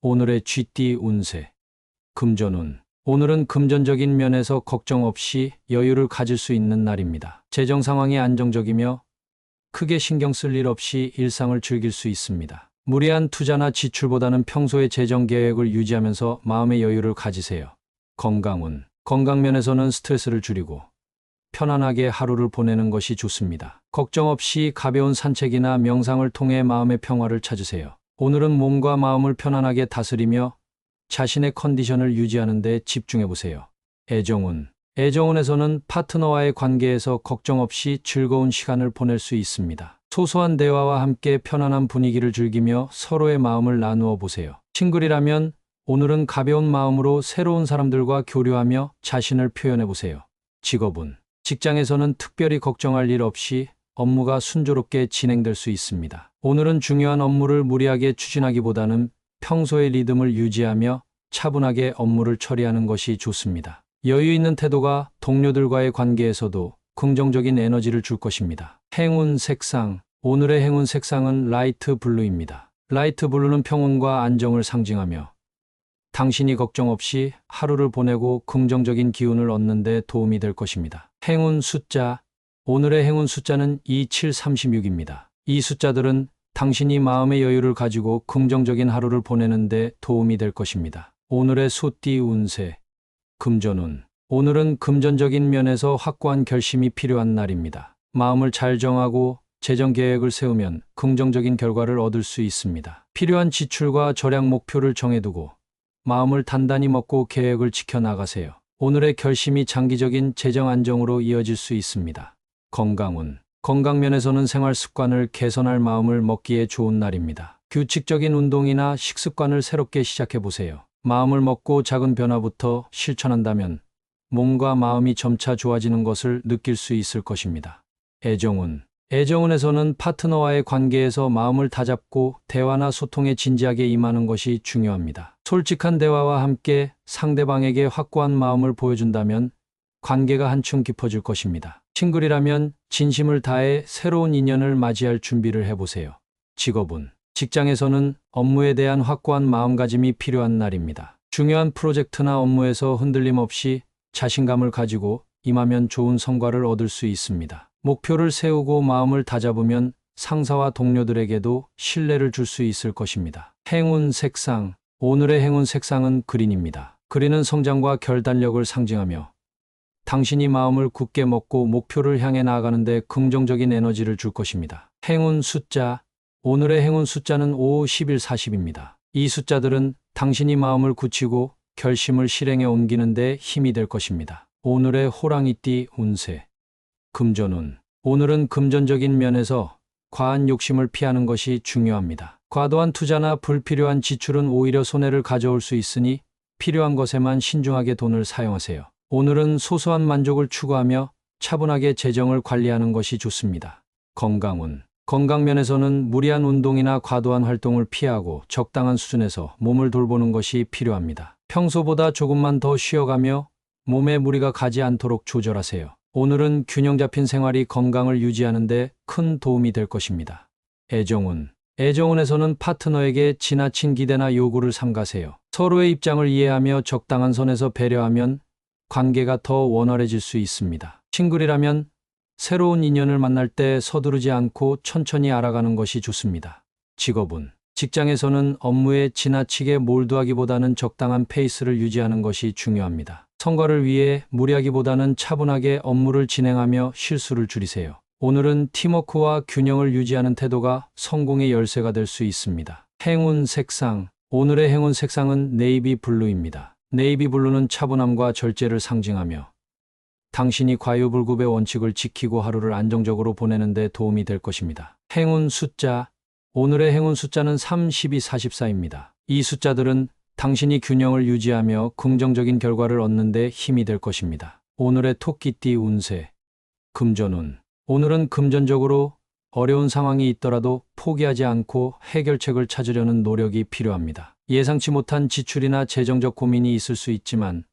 오늘의 쥐띠 운세. 금전운. 오늘은 금전적인 면에서 걱정 없이 여유를 가질 수 있는 날입니다. 재정 상황이 안정적이며 크게 신경 쓸 일 없이 일상을 즐길 수 있습니다. 무리한 투자나 지출보다는 평소의 재정 계획을 유지하면서 마음의 여유를 가지세요. 건강운. 건강 면에서는 스트레스를 줄이고 편안하게 하루를 보내는 것이 좋습니다. 걱정 없이 가벼운 산책이나 명상을 통해 마음의 평화를 찾으세요. 오늘은 몸과 마음을 편안하게 다스리며 자신의 컨디션을 유지하는 데 집중해 보세요. 애정운. 애정운에서는 파트너와의 관계에서 걱정 없이 즐거운 시간을 보낼 수 있습니다. 소소한 대화와 함께 편안한 분위기를 즐기며 서로의 마음을 나누어 보세요. 싱글이라면 오늘은 가벼운 마음으로 새로운 사람들과 교류하며 자신을 표현해 보세요. 직업운. 직장에서는 특별히 걱정할 일 없이 업무가 순조롭게 진행될 수 있습니다. 오늘은 중요한 업무를 무리하게 추진하기보다는 평소의 리듬을 유지하며 차분하게 업무를 처리하는 것이 좋습니다. 여유 있는 태도가 동료들과의 관계에서도 긍정적인 에너지를 줄 것입니다. 행운 색상. 오늘의 행운 색상은 라이트 블루입니다. 라이트 블루는 평온과 안정을 상징하며 당신이 걱정 없이 하루를 보내고 긍정적인 기운을 얻는 데 도움이 될 것입니다. 행운 숫자. 오늘의 행운 숫자는 2736입니다. 이 숫자들은 당신이 마음의 여유를 가지고 긍정적인 하루를 보내는 데 도움이 될 것입니다. 오늘의 소띠 운세. 금전운. 오늘은 금전적인 면에서 확고한 결심이 필요한 날입니다. 마음을 잘 정하고 재정 계획을 세우면 긍정적인 결과를 얻을 수 있습니다. 필요한 지출과 절약 목표를 정해두고 마음을 단단히 먹고 계획을 지켜나가세요. 오늘의 결심이 장기적인 재정 안정으로 이어질 수 있습니다. 건강운. 건강면에서는 생활 습관을 개선할 마음을 먹기에 좋은 날입니다. 규칙적인 운동이나 식습관을 새롭게 시작해 보세요. 마음을 먹고 작은 변화부터 실천한다면 몸과 마음이 점차 좋아지는 것을 느낄 수 있을 것입니다. 애정운. 애정운에서는 파트너와의 관계에서 마음을 다잡고 대화나 소통에 진지하게 임하는 것이 중요합니다. 솔직한 대화와 함께 상대방에게 확고한 마음을 보여준다면 관계가 한층 깊어질 것입니다. 싱글이라면 진심을 다해 새로운 인연을 맞이할 준비를 해보세요. 직업운. 직장에서는 업무에 대한 확고한 마음가짐이 필요한 날입니다. 중요한 프로젝트나 업무에서 흔들림 없이 자신감을 가지고 임하면 좋은 성과를 얻을 수 있습니다. 목표를 세우고 마음을 다잡으면 상사와 동료들에게도 신뢰를 줄 수 있을 것입니다. 행운 색상. 오늘의 행운 색상은 그린입니다. 그린은 성장과 결단력을 상징하며 당신이 마음을 굳게 먹고 목표를 향해 나아가는 데 긍정적인 에너지를 줄 것입니다. 행운 숫자. 오늘의 행운 숫자는 5, 11, 40입니다. 이 숫자들은 당신이 마음을 굳히고 결심을 실행에 옮기는 데 힘이 될 것입니다. 오늘의 호랑이띠 운세. 금전운. 오늘은 금전적인 면에서 과한 욕심을 피하는 것이 중요합니다. 과도한 투자나 불필요한 지출은 오히려 손해를 가져올 수 있으니 필요한 것에만 신중하게 돈을 사용하세요. 오늘은 소소한 만족을 추구하며 차분하게 재정을 관리하는 것이 좋습니다. 건강운. 건강면에서는 무리한 운동이나 과도한 활동을 피하고 적당한 수준에서 몸을 돌보는 것이 필요합니다. 평소보다 조금만 더 쉬어가며 몸에 무리가 가지 않도록 조절하세요. 오늘은 균형 잡힌 생활이 건강을 유지하는 데 큰 도움이 될 것입니다. 애정운. 애정운에서는 파트너에게 지나친 기대나 요구를 삼가세요. 서로의 입장을 이해하며 적당한 선에서 배려하면 관계가 더 원활해질 수 있습니다. 싱글이라면 새로운 인연을 만날 때 서두르지 않고 천천히 알아가는 것이 좋습니다. 직업운. 직장에서는 업무에 지나치게 몰두하기보다는 적당한 페이스를 유지하는 것이 중요합니다. 성과를 위해 무리하기보다는 차분하게 업무를 진행하며 실수를 줄이세요. 오늘은 팀워크와 균형을 유지하는 태도가 성공의 열쇠가 될 수 있습니다. 행운 색상. 오늘의 행운 색상은 네이비 블루입니다. 네이비 블루는 차분함과 절제를 상징하며 당신이 과유불급의 원칙을 지키고 하루를 안정적으로 보내는 데 도움이 될 것입니다. 행운 숫자. 오늘의 행운 숫자는 3, 12, 44입니다. 이 숫자들은 당신이 균형을 유지하며 긍정적인 결과를 얻는 데 힘이 될 것입니다. 오늘의 토끼띠 운세. 금전운. 오늘은 금전적으로 어려운 상황이 있더라도 포기하지 않고 해결책을 찾으려는 노력이 필요합니다. 예상치 못한 지출이나 재정적 고민이 있을 수 있지만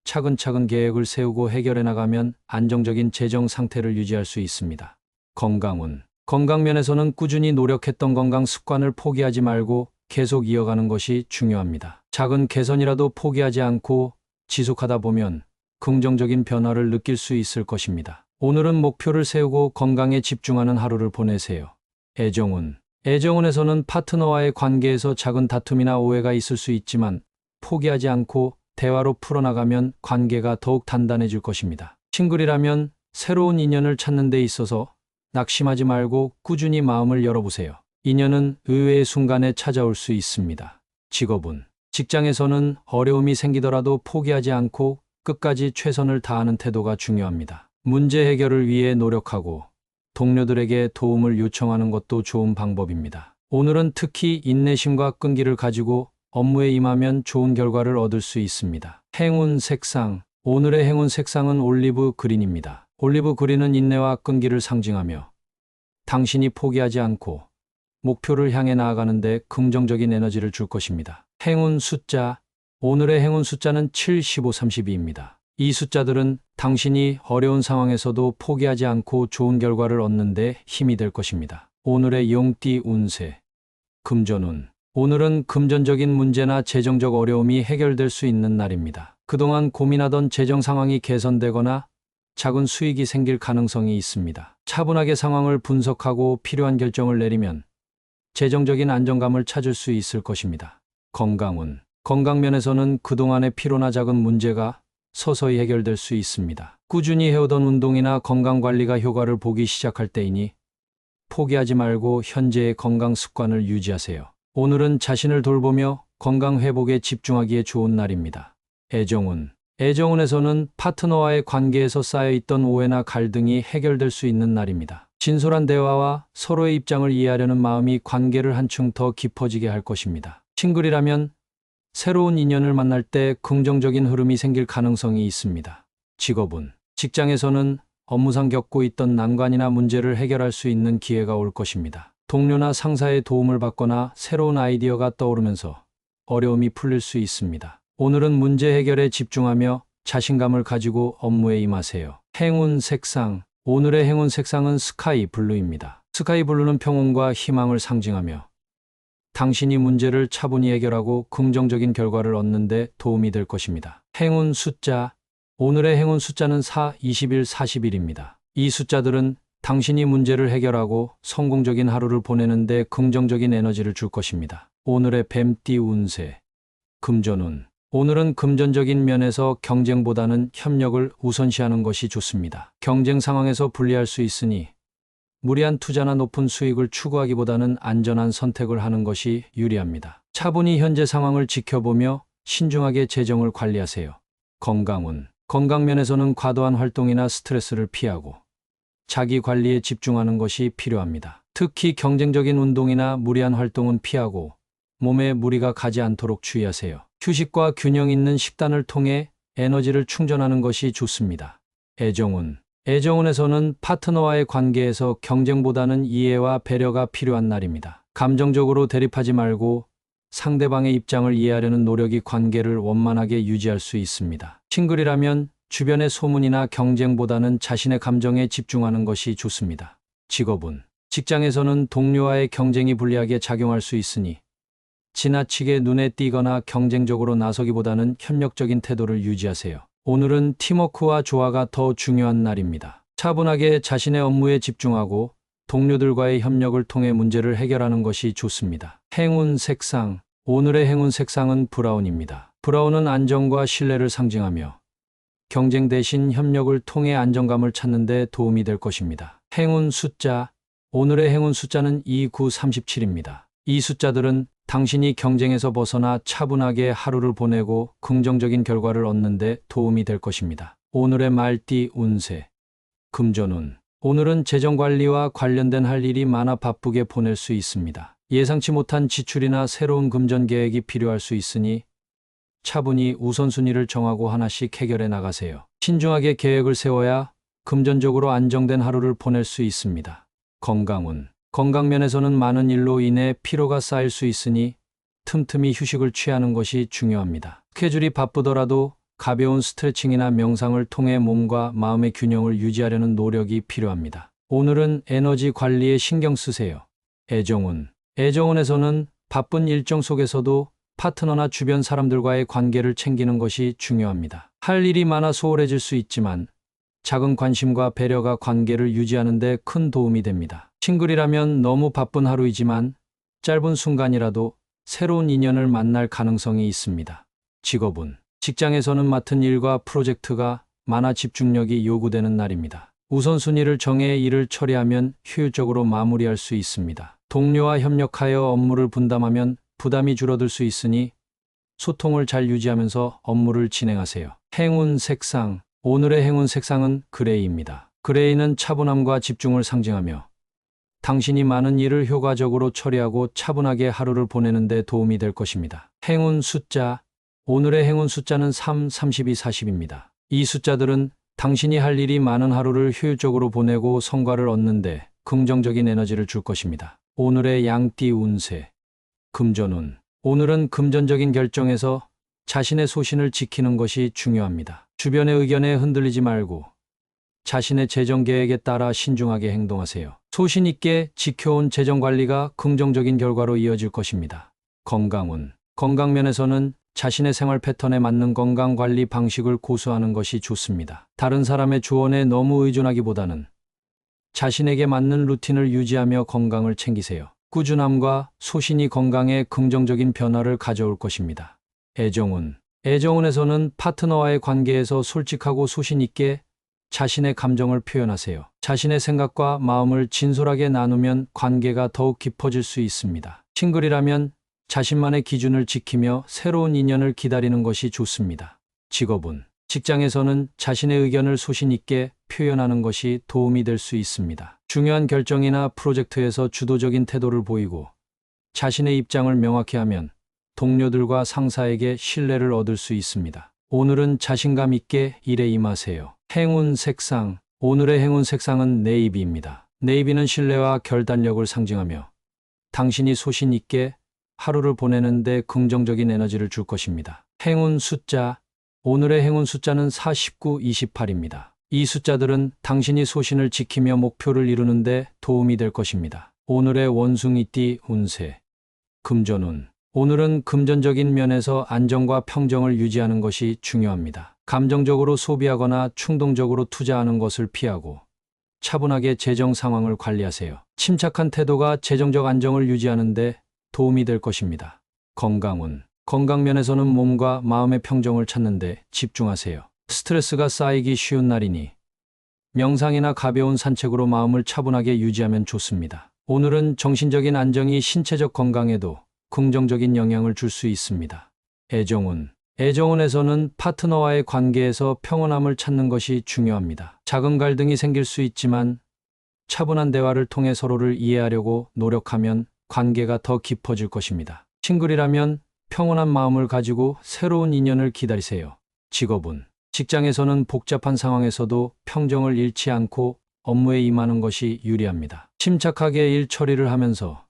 차근차근 계획을 세우고 해결해 나가면 안정적인 재정 상태를 유지할 수 있습니다. 건강운. 건강면에서는 꾸준히 노력했던 건강 습관을 포기하지 말고 계속 이어가는 것이 중요합니다. 작은 개선이라도 포기하지 않고 지속하다 보면 긍정적인 변화를 느낄 수 있을 것입니다. 오늘은 목표를 세우고 건강에 집중하는 하루를 보내세요. 애정운. 애정운에서는 파트너와의 관계에서 작은 다툼이나 오해가 있을 수 있지만 포기하지 않고 대화로 풀어나가면 관계가 더욱 단단해질 것입니다. 싱글이라면 새로운 인연을 찾는 데 있어서 낙심하지 말고 꾸준히 마음을 열어보세요. 인연은 의외의 순간에 찾아올 수 있습니다. 직업운. 직장에서는 어려움이 생기더라도 포기하지 않고 끝까지 최선을 다하는 태도가 중요합니다. 문제 해결을 위해 노력하고 동료들에게 도움을 요청하는 것도 좋은 방법입니다. 오늘은 특히 인내심과 끈기를 가지고 업무에 임하면 좋은 결과를 얻을 수 있습니다. 행운 색상. 오늘의 행운 색상은 올리브 그린입니다. 올리브 그린은 인내와 끈기를 상징하며 당신이 포기하지 않고 목표를 향해 나아가는데 긍정적인 에너지를 줄 것입니다. 행운 숫자. 오늘의 행운 숫자는 7, 15, 32입니다. 이 숫자들은 당신이 어려운 상황에서도 포기하지 않고 좋은 결과를 얻는데 힘이 될 것입니다. 오늘의 용띠 운세. 금전운. 오늘은 금전적인 문제나 재정적 어려움이 해결될 수 있는 날입니다. 그동안 고민하던 재정 상황이 개선되거나 작은 수익이 생길 가능성이 있습니다. 차분하게 상황을 분석하고 필요한 결정을 내리면 재정적인 안정감을 찾을 수 있을 것입니다. 건강운. 건강면에서는 그동안의 피로나 작은 문제가 서서히 해결될 수 있습니다. 꾸준히 해오던 운동이나 건강관리가 효과를 보기 시작할 때이니 포기하지 말고 현재의 건강 습관을 유지하세요. 오늘은 자신을 돌보며 건강 회복에 집중하기에 좋은 날입니다. 애정운. 애정운에서는 파트너와의 관계에서 쌓여있던 오해나 갈등이 해결될 수 있는 날입니다. 진솔한 대화와 서로의 입장을 이해하려는 마음이 관계를 한층 더 깊어지게 할 것입니다. 싱글이라면 새로운 인연을 만날 때 긍정적인 흐름이 생길 가능성이 있습니다. 직업운. 직장에서는 업무상 겪고 있던 난관이나 문제를 해결할 수 있는 기회가 올 것입니다. 동료나 상사의 도움을 받거나 새로운 아이디어가 떠오르면서 어려움이 풀릴 수 있습니다. 오늘은 문제 해결에 집중하며 자신감을 가지고 업무에 임하세요. 행운 색상. 오늘의 행운 색상은 스카이 블루입니다. 스카이 블루는 평온과 희망을 상징하며 당신이 문제를 차분히 해결하고 긍정적인 결과를 얻는 데 도움이 될 것입니다. 행운 숫자. 오늘의 행운 숫자는 4, 21, 41입니다. 이 숫자들은 당신이 문제를 해결하고 성공적인 하루를 보내는 데 긍정적인 에너지를 줄 것입니다. 오늘의 뱀띠 운세. 금전운. 오늘은 금전적인 면에서 경쟁보다는 협력을 우선시하는 것이 좋습니다. 경쟁 상황에서 불리할 수 있으니 무리한 투자나 높은 수익을 추구하기보다는 안전한 선택을 하는 것이 유리합니다. 차분히 현재 상황을 지켜보며 신중하게 재정을 관리하세요. 건강운. 건강면에서는 과도한 활동이나 스트레스를 피하고 자기 관리에 집중하는 것이 필요합니다. 특히 경쟁적인 운동이나 무리한 활동은 피하고 몸에 무리가 가지 않도록 주의하세요. 휴식과 균형 있는 식단을 통해 에너지를 충전하는 것이 좋습니다. 애정운. 애정운에서는 파트너와의 관계에서 경쟁보다는 이해와 배려가 필요한 날입니다. 감정적으로 대립하지 말고 상대방의 입장을 이해하려는 노력이 관계를 원만하게 유지할 수 있습니다. 싱글이라면 주변의 소문이나 경쟁보다는 자신의 감정에 집중하는 것이 좋습니다. 직업운. 직장에서는 동료와의 경쟁이 불리하게 작용할 수 있으니 지나치게 눈에 띄거나 경쟁적으로 나서기보다는 협력적인 태도를 유지하세요. 오늘은 팀워크와 조화가 더 중요한 날입니다. 차분하게 자신의 업무에 집중하고 동료들과의 협력을 통해 문제를 해결하는 것이 좋습니다. 행운 색상. 오늘의 행운 색상은 브라운입니다. 브라운은 안정과 신뢰를 상징하며 경쟁 대신 협력을 통해 안정감을 찾는 데 도움이 될 것입니다. 행운 숫자. 오늘의 행운 숫자는 2, 9, 37입니다. 이 숫자들은 당신이 경쟁에서 벗어나 차분하게 하루를 보내고 긍정적인 결과를 얻는 데 도움이 될 것입니다. 오늘의 말띠 운세. 금전운. 오늘은 재정관리와 관련된 할 일이 많아 바쁘게 보낼 수 있습니다. 예상치 못한 지출이나 새로운 금전 계획이 필요할 수 있으니 차분히 우선순위를 정하고 하나씩 해결해 나가세요. 신중하게 계획을 세워야 금전적으로 안정된 하루를 보낼 수 있습니다. 건강운. 건강면에서는 많은 일로 인해 피로가 쌓일 수 있으니 틈틈이 휴식을 취하는 것이 중요합니다. 스케줄이 바쁘더라도 가벼운 스트레칭이나 명상을 통해 몸과 마음의 균형을 유지하려는 노력이 필요합니다. 오늘은 에너지 관리에 신경 쓰세요. 애정운. 애정운에서는 바쁜 일정 속에서도 파트너나 주변 사람들과의 관계를 챙기는 것이 중요합니다. 할 일이 많아 소홀해질 수 있지만 작은 관심과 배려가 관계를 유지하는 데 큰 도움이 됩니다. 싱글이라면 너무 바쁜 하루이지만 짧은 순간이라도 새로운 인연을 만날 가능성이 있습니다. 직업은 직장에서는 맡은 일과 프로젝트가 많아 집중력이 요구되는 날입니다. 우선순위를 정해 일을 처리하면 효율적으로 마무리할 수 있습니다. 동료와 협력하여 업무를 분담하면 부담이 줄어들 수 있으니 소통을 잘 유지하면서 업무를 진행하세요. 행운 색상. 오늘의 행운 색상은 그레이입니다. 그레이는 차분함과 집중을 상징하며 당신이 많은 일을 효과적으로 처리하고 차분하게 하루를 보내는 데 도움이 될 것입니다. 행운 숫자. 오늘의 행운 숫자는 3, 32, 40입니다. 이 숫자들은 당신이 할 일이 많은 하루를 효율적으로 보내고 성과를 얻는데 긍정적인 에너지를 줄 것입니다. 오늘의 양띠 운세. 금전운. 오늘은 금전적인 결정에서 자신의 소신을 지키는 것이 중요합니다. 주변의 의견에 흔들리지 말고 자신의 재정 계획에 따라 신중하게 행동하세요. 소신 있게 지켜온 재정 관리가 긍정적인 결과로 이어질 것입니다. 건강운. 건강면에서는 자신의 생활 패턴에 맞는 건강 관리 방식을 고수하는 것이 좋습니다. 다른 사람의 조언에 너무 의존하기보다는 자신에게 맞는 루틴을 유지하며 건강을 챙기세요. 꾸준함과 소신이 건강에 긍정적인 변화를 가져올 것입니다. 애정운. 애정운에서는 파트너와의 관계에서 솔직하고 소신 있게 자신의 감정을 표현하세요. 자신의 생각과 마음을 진솔하게 나누면 관계가 더욱 깊어질 수 있습니다. 싱글이라면 자신만의 기준을 지키며 새로운 인연을 기다리는 것이 좋습니다. 직업운. 직장에서는 자신의 의견을 소신 있게 표현하는 것이 도움이 될 수 있습니다. 중요한 결정이나 프로젝트에서 주도적인 태도를 보이고 자신의 입장을 명확히 하면 동료들과 상사에게 신뢰를 얻을 수 있습니다. 오늘은 자신감 있게 일에 임하세요. 행운 색상. 오늘의 행운 색상은 네이비입니다. 네이비는 신뢰와 결단력을 상징하며 당신이 소신 있게 하루를 보내는 데 긍정적인 에너지를 줄 것입니다. 행운 숫자. 오늘의 행운 숫자는 49, 28입니다. 이 숫자들은 당신이 소신을 지키며 목표를 이루는 데 도움이 될 것입니다. 오늘의 원숭이띠 운세. 금전운. 오늘은 금전적인 면에서 안정과 평정을 유지하는 것이 중요합니다. 감정적으로 소비하거나 충동적으로 투자하는 것을 피하고 차분하게 재정 상황을 관리하세요. 침착한 태도가 재정적 안정을 유지하는 데 도움이 될 것입니다. 건강운. 건강면에서는 몸과 마음의 평정을 찾는 데 집중하세요. 스트레스가 쌓이기 쉬운 날이니 명상이나 가벼운 산책으로 마음을 차분하게 유지하면 좋습니다. 오늘은 정신적인 안정이 신체적 건강에도 긍정적인 영향을 줄 수 있습니다. 애정운. 애정운에서는 파트너와의 관계에서 평온함을 찾는 것이 중요합니다. 작은 갈등이 생길 수 있지만 차분한 대화를 통해 서로를 이해하려고 노력하면 관계가 더 깊어질 것입니다. 싱글이라면 평온한 마음을 가지고 새로운 인연을 기다리세요. 직업운. 직장에서는 복잡한 상황에서도 평정을 잃지 않고 업무에 임하는 것이 유리합니다. 침착하게 일 처리를 하면서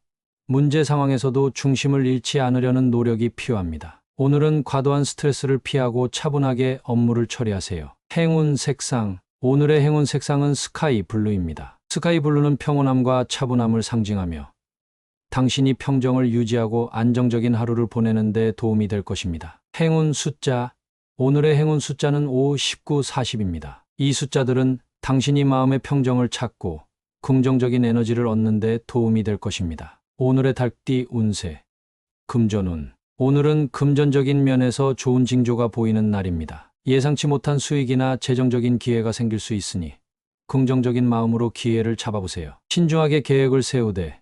문제 상황에서도 중심을 잃지 않으려는 노력이 필요합니다. 오늘은 과도한 스트레스를 피하고 차분하게 업무를 처리하세요. 행운 색상. 오늘의 행운 색상은 스카이 블루입니다. 스카이 블루는 평온함과 차분함을 상징하며 당신이 평정을 유지하고 안정적인 하루를 보내는 데 도움이 될 것입니다. 행운 숫자. 오늘의 행운 숫자는 5, 19, 40입니다. 이 숫자들은 당신이 마음의 평정을 찾고 긍정적인 에너지를 얻는 데 도움이 될 것입니다. 오늘의 달띠 운세. 금전운. 오늘은 금전적인 면에서 좋은 징조가 보이는 날입니다. 예상치 못한 수익이나 재정적인 기회가 생길 수 있으니 긍정적인 마음으로 기회를 잡아보세요. 신중하게 계획을 세우되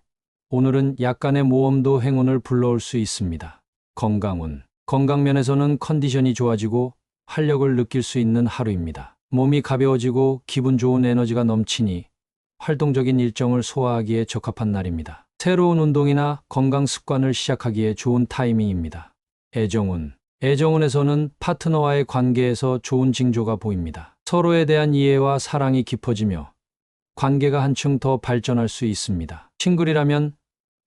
오늘은 약간의 모험도 행운을 불러올 수 있습니다. 건강운. 건강면에서는 컨디션이 좋아지고 활력을 느낄 수 있는 하루입니다. 몸이 가벼워지고 기분 좋은 에너지가 넘치니 활동적인 일정을 소화하기에 적합한 날입니다. 새로운 운동이나 건강 습관을 시작하기에 좋은 타이밍입니다. 애정운. 애정운에서는 파트너와의 관계에서 좋은 징조가 보입니다. 서로에 대한 이해와 사랑이 깊어지며 관계가 한층 더 발전할 수 있습니다. 싱글이라면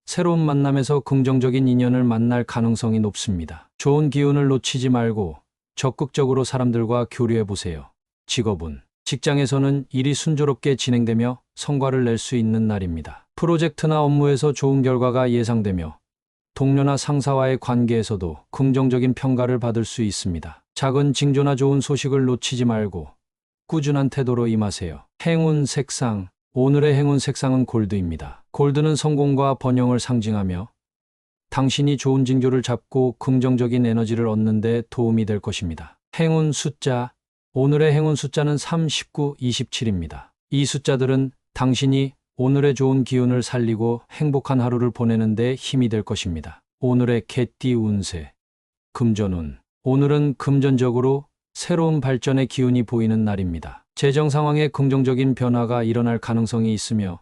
새로운 만남에서 긍정적인 인연을 만날 가능성이 높습니다. 좋은 기운을 놓치지 말고 적극적으로 사람들과 교류해 보세요. 직업운. 직장에서는 일이 순조롭게 진행되며 성과를 낼 수 있는 날입니다. 프로젝트나 업무에서 좋은 결과가 예상되며 동료나 상사와의 관계에서도 긍정적인 평가를 받을 수 있습니다. 작은 징조나 좋은 소식을 놓치지 말고 꾸준한 태도로 임하세요. 행운 색상. 오늘의 행운 색상은 골드입니다. 골드는 성공과 번영을 상징하며 당신이 좋은 징조를 잡고 긍정적인 에너지를 얻는 데 도움이 될 것입니다. 행운 숫자. 오늘의 행운 숫자는 3, 19, 27입니다. 이 숫자들은 당신이 오늘의 좋은 기운을 살리고 행복한 하루를 보내는 데 힘이 될 것입니다. 오늘의 개띠 운세. 금전운. 오늘은 금전적으로 새로운 발전의 기운이 보이는 날입니다. 재정 상황에 긍정적인 변화가 일어날 가능성이 있으며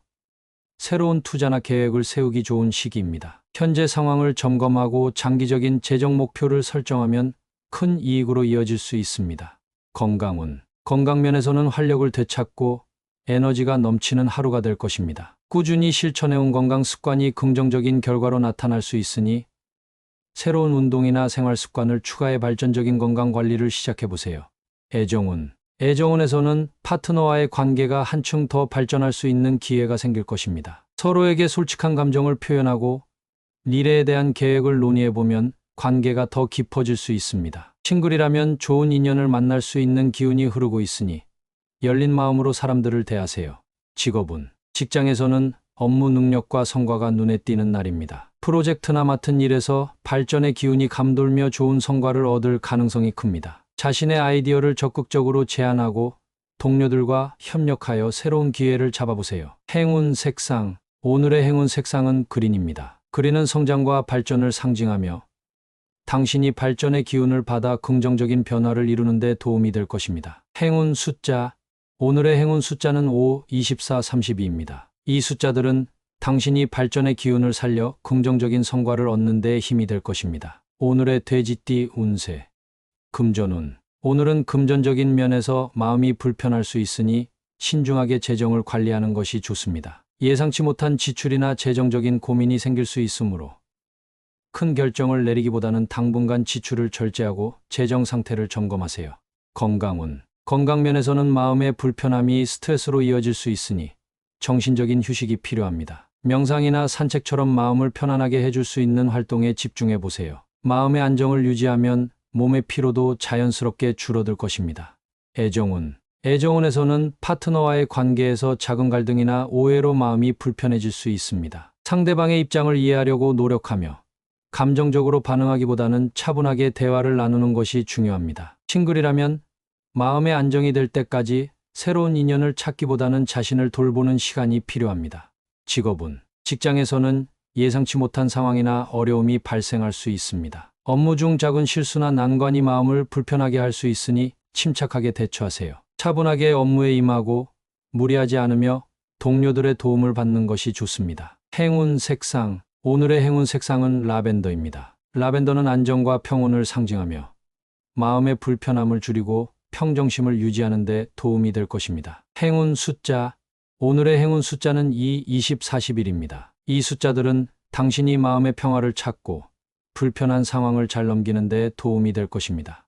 새로운 투자나 계획을 세우기 좋은 시기입니다. 현재 상황을 점검하고 장기적인 재정 목표를 설정하면 큰 이익으로 이어질 수 있습니다. 건강운. 건강면에서는 활력을 되찾고 에너지가 넘치는 하루가 될 것입니다. 꾸준히 실천해온 건강 습관이 긍정적인 결과로 나타날 수 있으니 새로운 운동이나 생활 습관을 추가해 발전적인 건강 관리를 시작해 보세요. 애정운. 애정운에서는 파트너와의 관계가 한층 더 발전할 수 있는 기회가 생길 것입니다. 서로에게 솔직한 감정을 표현하고 미래에 대한 계획을 논의해 보면 관계가 더 깊어질 수 있습니다. 싱글이라면 좋은 인연을 만날 수 있는 기운이 흐르고 있으니 열린 마음으로 사람들을 대하세요. 직업운. 직장에서는 업무 능력과 성과가 눈에 띄는 날입니다. 프로젝트나 맡은 일에서 발전의 기운이 감돌며 좋은 성과를 얻을 가능성이 큽니다. 자신의 아이디어를 적극적으로 제안하고 동료들과 협력하여 새로운 기회를 잡아보세요. 행운 색상. 오늘의 행운 색상은 그린입니다. 그린은 성장과 발전을 상징하며 당신이 발전의 기운을 받아 긍정적인 변화를 이루는 데 도움이 될 것입니다. 행운 숫자. 오늘의 행운 숫자는 5, 24, 32입니다. 이 숫자들은 당신이 발전의 기운을 살려 긍정적인 성과를 얻는 데 힘이 될 것입니다. 오늘의 돼지띠 운세. 금전운. 오늘은 금전적인 면에서 마음이 불편할 수 있으니 신중하게 재정을 관리하는 것이 좋습니다. 예상치 못한 지출이나 재정적인 고민이 생길 수 있으므로 큰 결정을 내리기보다는 당분간 지출을 절제하고 재정 상태를 점검하세요. 건강운. 건강면에서는 마음의 불편함이 스트레스로 이어질 수 있으니 정신적인 휴식이 필요합니다. 명상이나 산책처럼 마음을 편안하게 해줄 수 있는 활동에 집중해 보세요. 마음의 안정을 유지하면 몸의 피로도 자연스럽게 줄어들 것입니다. 애정운. 애정운에서는 파트너와의 관계에서 작은 갈등이나 오해로 마음이 불편해질 수 있습니다. 상대방의 입장을 이해하려고 노력하며 감정적으로 반응하기보다는 차분하게 대화를 나누는 것이 중요합니다. 싱글이라면 마음의 안정이 될 때까지 새로운 인연을 찾기보다는 자신을 돌보는 시간이 필요합니다. 직업운. 직장에서는 예상치 못한 상황이나 어려움이 발생할 수 있습니다. 업무 중 작은 실수나 난관이 마음을 불편하게 할 수 있으니 침착하게 대처하세요. 차분하게 업무에 임하고 무리하지 않으며 동료들의 도움을 받는 것이 좋습니다. 행운 색상. 오늘의 행운 색상은 라벤더입니다. 라벤더는 안정과 평온을 상징하며 마음의 불편함을 줄이고 평정심을 유지하는 데 도움이 될 것입니다. 행운 숫자. 오늘의 행운 숫자는 2, 20, 41입니다. 이 숫자들은 당신이 마음의 평화를 찾고 불편한 상황을 잘 넘기는 데 도움이 될 것입니다.